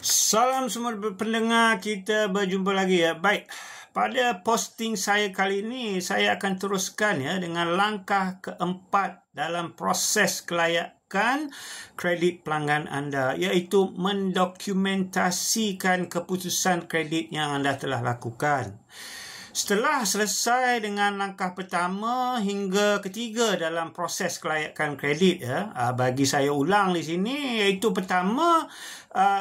Salam semua pendengar, kita berjumpa lagi ya. Baik, pada posting saya kali ini, saya akan teruskan ya dengan langkah keempat dalam proses kelayakan kredit pelanggan anda, iaitu mendokumentasikan keputusan kredit yang anda telah lakukan. Setelah selesai dengan langkah pertama hingga ketiga dalam proses kelayakan kredit ya, bagi saya ulang di sini, iaitu pertama,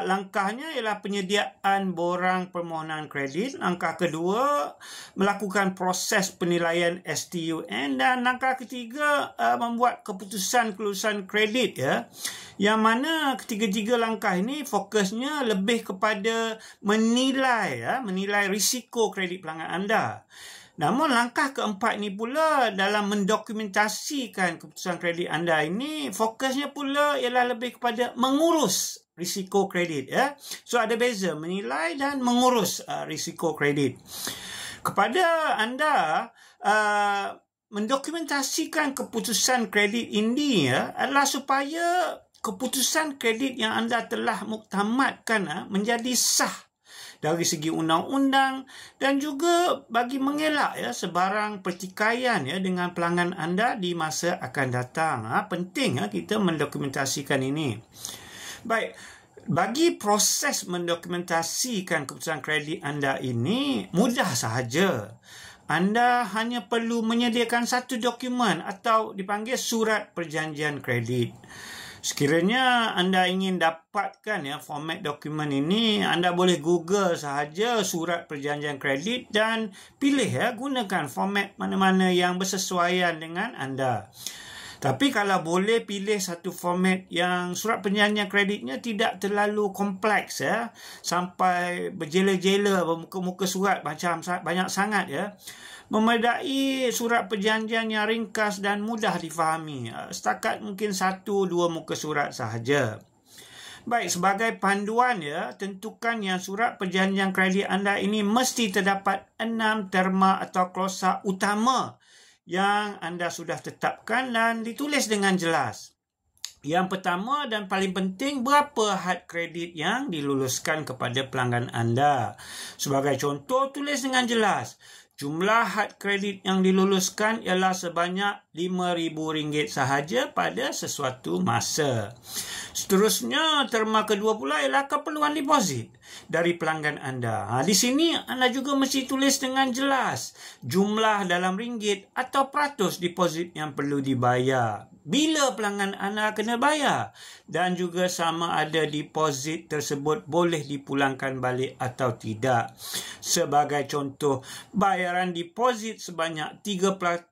langkahnya ialah penyediaan borang permohonan kredit. Langkah kedua, melakukan proses penilaian STUN, dan langkah ketiga, membuat keputusan kelulusan kredit ya. Yang mana ketiga-tiga langkah ini fokusnya lebih kepada menilai risiko kredit pelanggan anda. Namun langkah keempat ini pula dalam mendokumentasikan keputusan kredit anda ini, fokusnya pula ialah lebih kepada mengurus risiko kredit ya. So ada beza menilai dan mengurus risiko kredit. Kepada anda, mendokumentasikan keputusan kredit ini ya adalah supaya keputusan kredit yang anda telah muktamadkan menjadi sah dari segi undang-undang, dan juga bagi mengelak ya sebarang pertikaian ya dengan pelanggan anda di masa akan datang. Penting kita mendokumentasikan ini. Baik, bagi proses mendokumentasikan keputusan kredit anda ini mudah sahaja. Anda hanya perlu menyediakan satu dokumen atau dipanggil surat perjanjian kredit. Sekiranya anda ingin dapatkan ya format dokumen ini, anda boleh Google sahaja surat perjanjian kredit dan pilih ya, gunakan format mana-mana yang bersesuaian dengan anda. Tapi kalau boleh pilih satu format yang surat perjanjian kreditnya tidak terlalu kompleks ya, sampai berjela-jela bermuka-muka surat macam banyak sangat ya. Memadai surat perjanjian yang ringkas dan mudah difahami. Setakat mungkin 1-2 muka surat sahaja. Baik, sebagai panduan ya, tentukan yang surat perjanjian kredit anda ini mesti terdapat 6 terma atau klausa utama yang anda sudah tetapkan dan ditulis dengan jelas. Yang pertama dan paling penting, berapa had kredit yang diluluskan kepada pelanggan anda. Sebagai contoh, tulis dengan jelas, jumlah had kredit yang diluluskan ialah sebanyak RM5,000 sahaja pada sesuatu masa. Seterusnya, terma kedua pula ialah keperluan deposit dari pelanggan anda. Di sini anda juga mesti tulis dengan jelas jumlah dalam ringgit atau peratus deposit yang perlu dibayar, bila pelanggan anda kena bayar, dan juga sama ada deposit tersebut boleh dipulangkan balik atau tidak. Sebagai contoh, bayaran deposit sebanyak 30%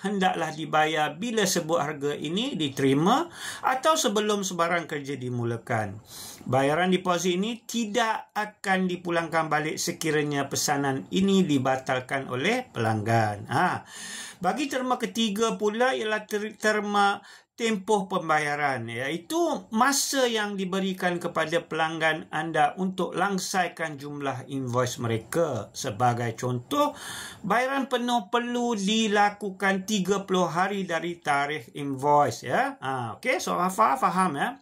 hendaklah dibayar bila sebuah harga ini diterima atau sebelum sebarang kerja dimulakan. Bayaran deposit ini tidak akan dipulangkan balik sekiranya pesanan ini dibatalkan oleh pelanggan. Bagi terma ketiga pula ialah terma tempoh pembayaran, iaitu masa yang diberikan kepada pelanggan anda untuk langsaikan jumlah invoice mereka. Sebagai contoh, bayaran penuh perlu dilakukan 30 hari dari tarikh invoice ya. Okey, so faham ya.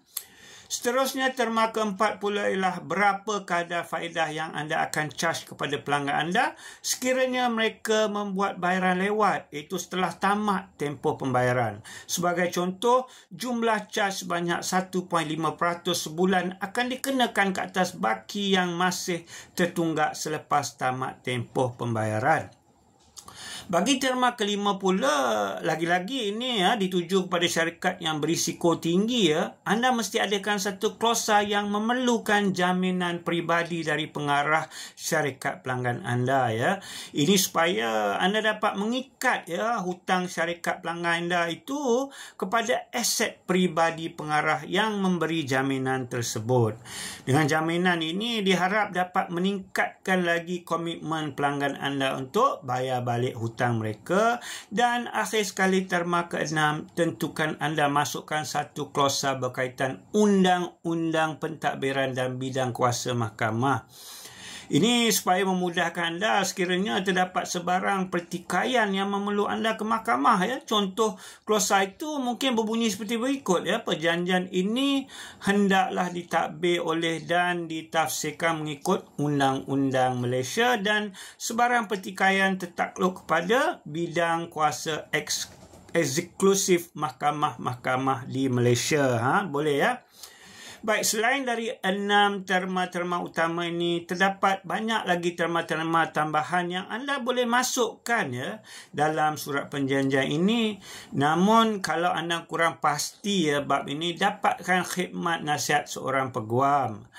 Seterusnya, terma keempat pula ialah berapa kadar faedah yang anda akan charge kepada pelanggan anda sekiranya mereka membuat bayaran lewat, iaitu setelah tamat tempoh pembayaran. Sebagai contoh, jumlah charge sebanyak 1.5% sebulan akan dikenakan ke atas baki yang masih tertunggak selepas tamat tempoh pembayaran. Bagi terma kelima pula, lagi-lagi ini dituju kepada syarikat yang berisiko tinggi ya. Anda mesti adakan satu klausa yang memerlukan jaminan peribadi dari pengarah syarikat pelanggan anda ya. Ini supaya anda dapat mengikat ya hutang syarikat pelanggan anda itu kepada aset peribadi pengarah yang memberi jaminan tersebut. Dengan jaminan ini diharap dapat meningkatkan lagi komitmen pelanggan anda untuk bayar balik hutang mereka. Dan akhir sekali, terma ke-6, tentukan anda masukkan satu klausa berkaitan undang-undang pentadbiran dan bidang kuasa mahkamah. Ini supaya memudahkan anda sekiranya terdapat sebarang pertikaian yang memerlukan anda ke mahkamah, ya. Contoh klausa itu mungkin berbunyi seperti berikut, ya. Perjanjian ini hendaklah ditadbir oleh dan ditafsirkan mengikut Undang-Undang Malaysia dan sebarang pertikaian tertakluk kepada bidang kuasa eksklusif mahkamah-mahkamah di Malaysia. Boleh, ya. Baik, selain dari 6 terma-terma utama ini, terdapat banyak lagi terma-terma tambahan yang anda boleh masukkan, ya, dalam surat perjanjian ini. Namun, kalau anda kurang pasti, ya, bab ini, dapatkan khidmat nasihat seorang peguam.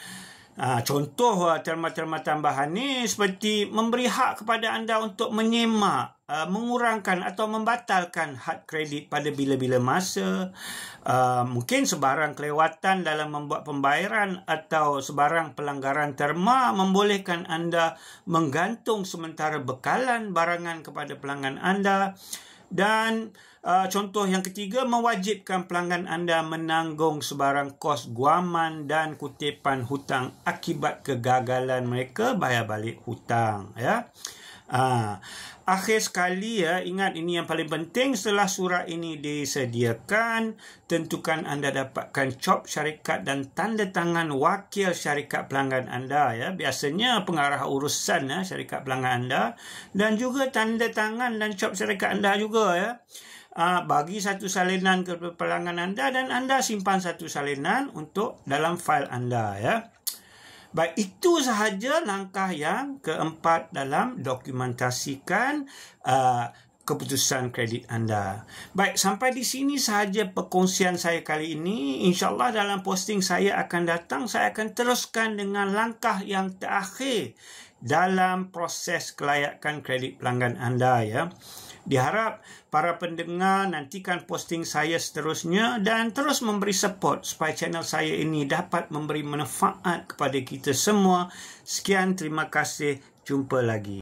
Contoh terma-terma tambahan ni seperti memberi hak kepada anda untuk menyemak, mengurangkan atau membatalkan had kredit pada bila-bila masa, mungkin sebarang kelewatan dalam membuat pembayaran atau sebarang pelanggaran terma membolehkan anda menggantung sementara bekalan barangan kepada pelanggan anda. Dan contoh yang ketiga, mewajibkan pelanggan anda menanggung sebarang kos guaman dan kutipan hutang akibat kegagalan mereka bayar balik hutang, ya. Akhir sekali, ya, ingat ini yang paling penting, setelah surat ini disediakan, tentukan anda dapatkan cop syarikat dan tanda tangan wakil syarikat pelanggan anda, ya. Biasanya pengarah urusan, ya, syarikat pelanggan anda, dan juga tanda tangan dan cop syarikat anda juga, ya. Bagi satu salinan ke pelanggan anda dan anda simpan satu salinan untuk dalam fail anda, ya. Baik, itu sahaja langkah yang keempat dalam dokumentasikan keputusan kredit anda. Baik, sampai di sini sahaja perkongsian saya kali ini. InsyaAllah dalam posting saya akan datang, saya akan teruskan dengan langkah yang terakhir dalam proses kelayakan kredit pelanggan anda, ya. Diharap para pendengar nantikan posting saya seterusnya dan terus memberi support supaya channel saya ini dapat memberi manfaat kepada kita semua. Sekian, terima kasih. Jumpa lagi.